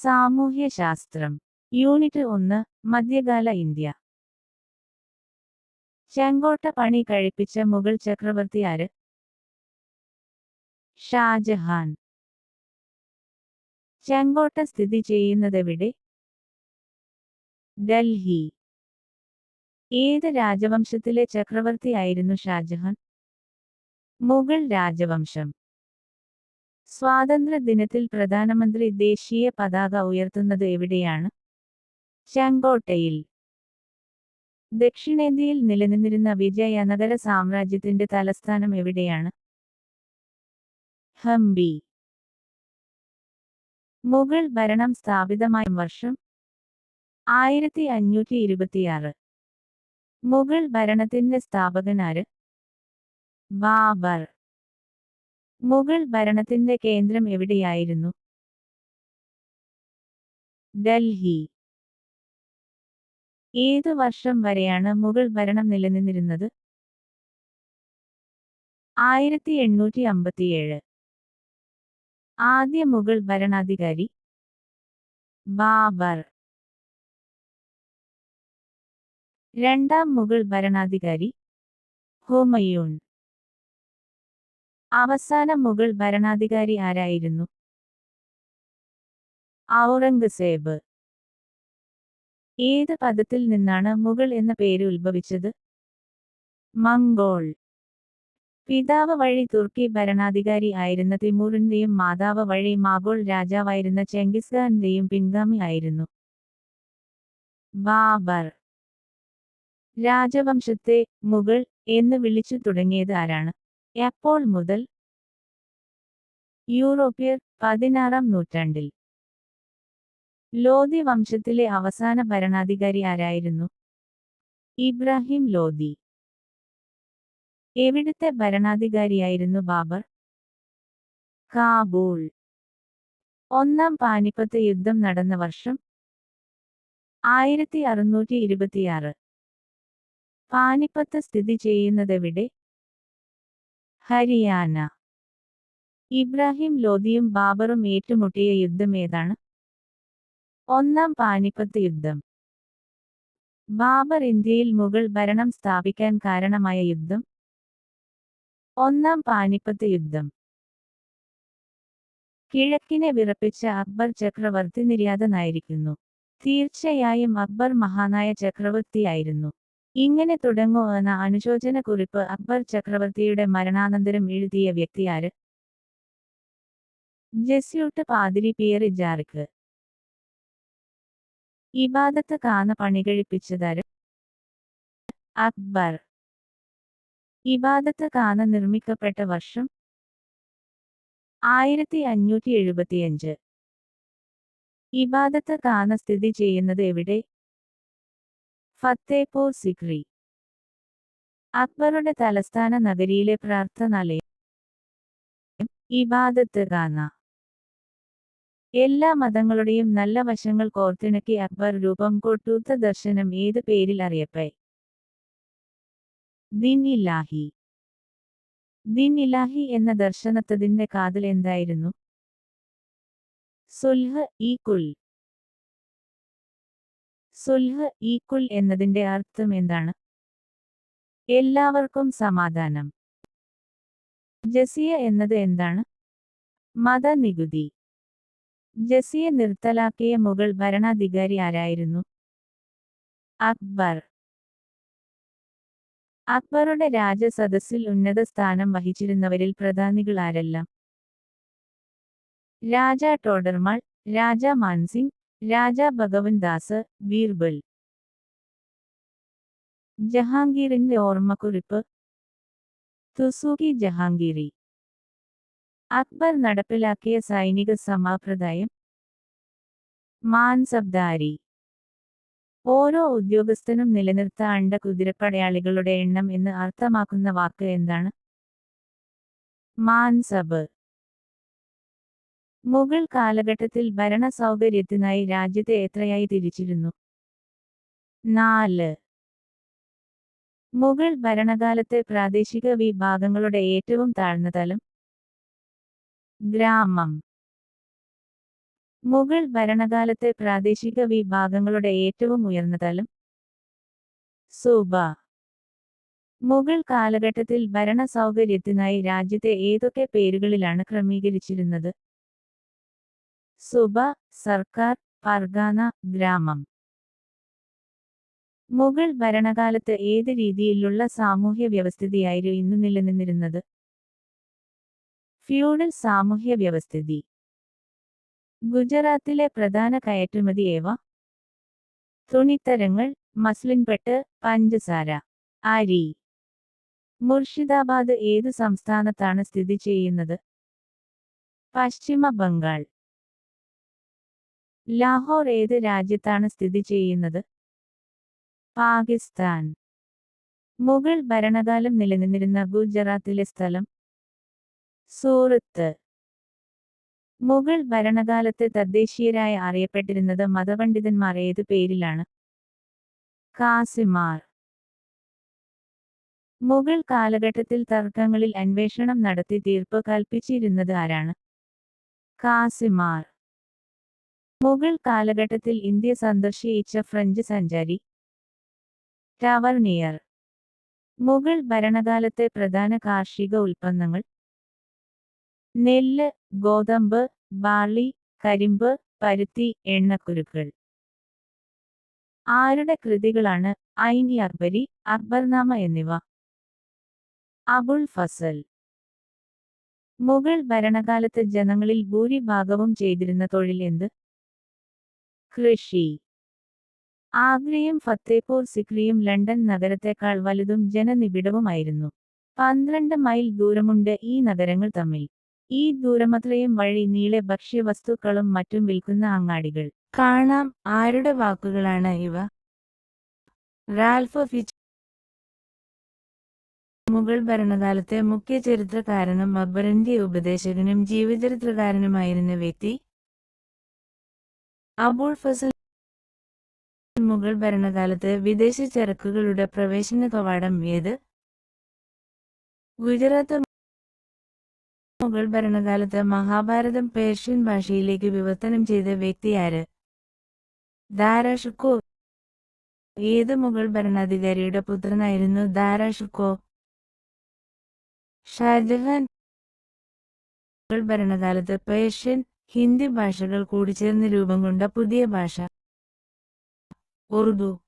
സാമൂഹ്യശാസ്ത്രം. Unit 1. മധ്യകാല India. ചെങ്കോട്ട പണി കഴിപ്പിച്ച മുഗൾ ചക്രവർത്തി ആര്? ഷാജഹാൻ. ചെങ്കോട്ട സ്ഥിതി ചെയ്യുന്നതെവിടെ? ഡൽഹി. ഏത് രാജവംശത്തിലെ ചക്രവർത്തിയായിരുന്നു ഷാജഹാൻ? മുഗൾ രാജവംശം. സ്വാതന്ത്ര്യ ദിനത്തിൽ പ്രധാനമന്ത്രി ദേശീയ പതാക ഉയർത്തുന്നത് എവിടെയാണ്? ചെങ്കോട്ടയിൽ. ദക്ഷിണേന്ത്യയിൽ നിലനിന്നിരുന്ന വിജയനഗര സാമ്രാജ്യത്തിന്റെ തലസ്ഥാനം എവിടെയാണ്? ഹംപി. മുഗൾ ഭരണം സ്ഥാപിതമായ വർഷം? 1526. മുഗൾ ഭരണത്തിന്റെ സ്ഥാപകനാര്? ബാബർ. മുഗൾ ഭരണത്തിന്റെ കേന്ദ്രം എവിടെയായിരുന്നു? ഡൽഹി. ഏത് വർഷം വരെയാണ് മുഗൾ ഭരണം നിലനിന്നിരുന്നത്? 1857. ആദ്യ മുഗൾ ഭരണാധികാരി? ബാബർ. രണ്ടാം മുഗൾ ഭരണാധികാരി? ഹുമയൂൺ. അവസാന മുഗൾ ഭരണാധികാരി ആരായിരുന്നു? ഔറംഗസേബ്. ഏത് പദത്തിൽ നിന്നാണ് മുഗൾ എന്ന പേര് ഉത്ഭവിച്ചത്? മംഗോൾ. പിതാവ് വഴി തുർക്കി ഭരണാധികാരി ആയിരുന്ന തിമൂറിന്റെയും മാതാവ് വഴി മാഗോൾ രാജാവായിരുന്ന ചെങ്കിസ് ഖാന്റെയും പിൻഗാമി ആയിരുന്നു ബാബർ. രാജവംശത്തെ മുഗൾ എന്ന് വിളിച്ചു തുടങ്ങിയത് ആരാണ്? എപ്പോൾ മുതൽ? യൂറോപ്യർ 16-ാം നൂറ്റാണ്ടിൽ. ലോധി വംശത്തിലെ അവസാന ഭരണാധികാരി ആരായിരുന്നു? ഇബ്രാഹിം ലോധി. എവിടുത്തെ ഭരണാധികാരിയായിരുന്നു ബാബർ? കാബൂൾ. ഒന്നാം പാനിപ്പത്ത് യുദ്ധം നടന്ന വർഷം? 1626. പാനിപ്പത്ത് സ്ഥിതി ചെയ്യുന്നതെവിടെ? ഹരിയാന. ഇബ്രാഹിം ലോധിയും ബാബറും ഏറ്റുമുട്ടിയ യുദ്ധം ഏതാണ്? ഒന്നാം പാനിപ്പത്ത് യുദ്ധം. ബാബർ ഇന്ത്യയിൽ മുഗൾ ഭരണം സ്ഥാപിക്കാൻ കാരണമായ യുദ്ധം? ഒന്നാം പാനിപ്പത്ത് യുദ്ധം. കിഴക്കിനെ വിറപ്പിച്ച അക്ബർ ചക്രവർത്തി നിര്യാതനായിരിക്കുന്നു. തീർച്ചയായും അക്ബർ മഹാനായ ചക്രവർത്തിയായിരുന്നു. ഇങ്ങനെ തുടങ്ങുന്ന അനുശോചന കുറിപ്പ് അക്ബർ ചക്രവർത്തിയുടെ മരണാനന്തരം എഴുതിയ വ്യക്തി ആര്? ജസ്യൂട്ട് പാതിരി പിയർ ഇജാറിക്ക്. ഇബാദത്ത് ഖാന പണികഴിപ്പിച്ചതാര്? അക്ബർ. ഇബാദത്ത് ഖാന നിർമ്മിക്കപ്പെട്ട വർഷം? 1575. ഇബാദത്ത് ഖാന സ്ഥിതി ചെയ്യുന്നത് എവിടെ? ഫത്തേപൂർ സിക്രി. അക്ബറുടെ തലസ്ഥാന നഗരിയിലെ പ്രാർത്ഥനാലയം? ഇബാദത്ത് ഖാന. എല്ലാ മതങ്ങളുടെയും നല്ല വശങ്ങൾ കോർത്തിണക്കി അക്ബർ രൂപം കൊടുത്ത ദർശനം ഏത് പേരിൽ അറിയപ്പെ? ദിൻ ഇലാഹി. ദിൻ ഇലാഹി എന്ന ദർശനത്തതിന്റെ കാതൽ എന്തായിരുന്നു? സുൽഹ് ഇ കുൽ. സുൽഹ് ഇ കുൽ എന്നതിന്റെ അർത്ഥം എന്താണ്? എല്ലാവർക്കും സമാധാനം. ജസിയ എന്നത് എന്താണ്? മതനികുതി. ജസിയ നിർത്തലാക്കിയ മുഗൾ ഭരണാധികാരി ആരായിരുന്നു? അക്ബർ. അക്ബറുടെ രാജസദസ്സിൽ ഉന്നത സ്ഥാനം വഹിച്ചിരുന്നവരിൽ പ്രധാനികൾ ആരെല്ലാം? രാജ ടോഡർമാൾ, രാജ മാൻസിംഗ്, രാജ ഭഗവൻ ദാസ്, ബീർബൽ. ജഹാംഗീറിന്റെ ഓർമ്മക്കുറിപ്പ്? തുസൂക്കി ജഹാംഗീറി. അക്ബർ നടപ്പിലാക്കിയ സൈനിക സമ്പ്രദായം? മാൻസബ്ദാരി. ഓരോ ഉദ്യോഗസ്ഥനും നിലനിർത്തേണ്ട കുതിരപ്പടയാളികളുടെ എണ്ണം എന്ന് അർത്ഥമാക്കുന്ന വാക്ക് എന്താണ്? മാൻസബ്. മുഗൾ കാലഘട്ടത്തിൽ ഭരണ സൗകര്യത്തിനായി രാജ്യത്തെ എത്രയായി തിരിച്ചിരുന്നു? 4. മുഗൾ ഭരണകാലത്തെ പ്രാദേശിക വിഭാഗങ്ങളുടെ ഏറ്റവും താഴ്ന്ന തലം? ഗ്രാമം. മുഗൾ ഭരണകാലത്തെ പ്രാദേശിക വിഭാഗങ്ങളുടെ ഏറ്റവും ഉയർന്ന തലം സൂബ. മുഗൾ കാലഘട്ടത്തിൽ ഭരണ സൗകര്യത്തിനായി രാജ്യത്തെ ഏതൊക്കെ പേരുകളിലാണ് ക്രമീകരിച്ചിരുന്നത്? സുബ, സർക്കാർ, പർഗാന, ഗ്രാമം. മുഗൾ ഭരണകാലത്ത് ഏത് രീതിയിലുള്ള സാമൂഹ്യ വ്യവസ്ഥിതിയായിരുന്നു നിലനിന്നിരുന്നത്? ഫ്യൂഡൽ സാമൂഹ്യ വ്യവസ്ഥിതി. ഗുജറാത്തിലെ പ്രധാന കയറ്റുമതി ഏവ? തുണിത്തരങ്ങൾ, മസ്ലിൻപട്ട്, പഞ്ചസാര, അരി. മുർഷിദാബാദ് ഏത് സംസ്ഥാനത്താണ് സ്ഥിതി ചെയ്യുന്നത്? പശ്ചിമ ബംഗാൾ. ലാഹോർ ഏത് രാജ്യത്താണ് സ്ഥിതി ചെയ്യുന്നത്? പാകിസ്ഥാൻ. മുഗൾ ഭരണകാലം നിലനിന്നിരുന്ന ഗുജറാത്തിലെ സ്ഥലം? സൂറത്ത്. മുഗൾ ഭരണകാലത്ത് തദ്ദേശീയരായി അറിയപ്പെട്ടിരുന്നത് മതപണ്ഡിതന്മാർ ഏതു പേരിലാണ്? കാസിമാർ. മുഗൾ കാലഘട്ടത്തിൽ തർക്കങ്ങളിൽ അന്വേഷണം നടത്തി തീർപ്പ് കൽപ്പിച്ചിരുന്നത് ആരാണ്? കാസിമാർ. മുഗൾ കാലഘട്ടത്തിൽ ഇന്ത്യ സന്ദർശിച്ച ഫ്രഞ്ച് സഞ്ചാരി? ടവർണിയർ. മുഗൾ ഭരണകാലത്തെ പ്രധാന കാർഷിക ഉൽപ്പന്നങ്ങൾ? നെല്ല്, ഗോതമ്പ്, ബാർലി, കരിമ്പ്, പരുത്തി, എണ്ണക്കുരുക്കൾ. ആരുടെ കൃതികളാണ് ഐൻ-ഇ-അക്ബരി, അക്ബർനാമ എന്നിവ? അബുൾ ഫസൽ. മുഗൾ ഭരണകാലത്ത് ജനങ്ങളിൽ ഭൂരിഭാഗവും ചെയ്തിരുന്ന തൊഴിൽ എന്ത്? കൃഷി. ആഗ്രയും ഫത്തേപൂർ സിക്രിയും ലണ്ടൻ നഗരത്തേക്കാൾ വലുതും ജനനിബിഡവുമായിരുന്നു. 12 മൈൽ ദൂരമുണ്ട് ഈ നഗരങ്ങൾ തമ്മിൽ. ഈ ദൂരമത്രയും വഴി നീളെ ഭക്ഷ്യവസ്തുക്കളും മറ്റും വിൽക്കുന്ന അങ്ങാടികൾ കാണാം. ആരുടെ വാക്കുകളാണ് ഇവ? Ralph Fitch. മുഗൾ ഭരണകാലത്തെ മുഖ്യ ചരിത്രകാരനും അക്ബറിന്റെ ഉപദേശകനും ജീവചരിത്രകാരനുമായിരുന്ന വ്യക്തി? അബുൾ ഫസൽ. മുഗൾ ഭരണകാലത്ത് വിദേശ ചരക്കുകളുടെ പ്രവേശന കവാടം ഏത്? ഗുജറാത്ത്. മുഗൾ ഭരണകാലത്ത് മഹാഭാരതം പേർഷ്യൻ ഭാഷയിലേക്ക് വിവർത്തനം ചെയ്ത വ്യക്തി ആര്? ദാരാ ഷുക്കോ. ഏത് മുഗൾ ഭരണാധികാരിയുടെ പുത്രനായിരുന്നു ദാരാ ഷുക്കോ? ഷാജഹാൻ. മുഗൾ ഭരണകാലത്ത് പേർഷ്യൻ, ഹിന്ദി ഭാഷകൾ കൂടിച്ചേർന്ന് രൂപം കൊണ്ട പുതിയ ഭാഷ? ഉറുദു.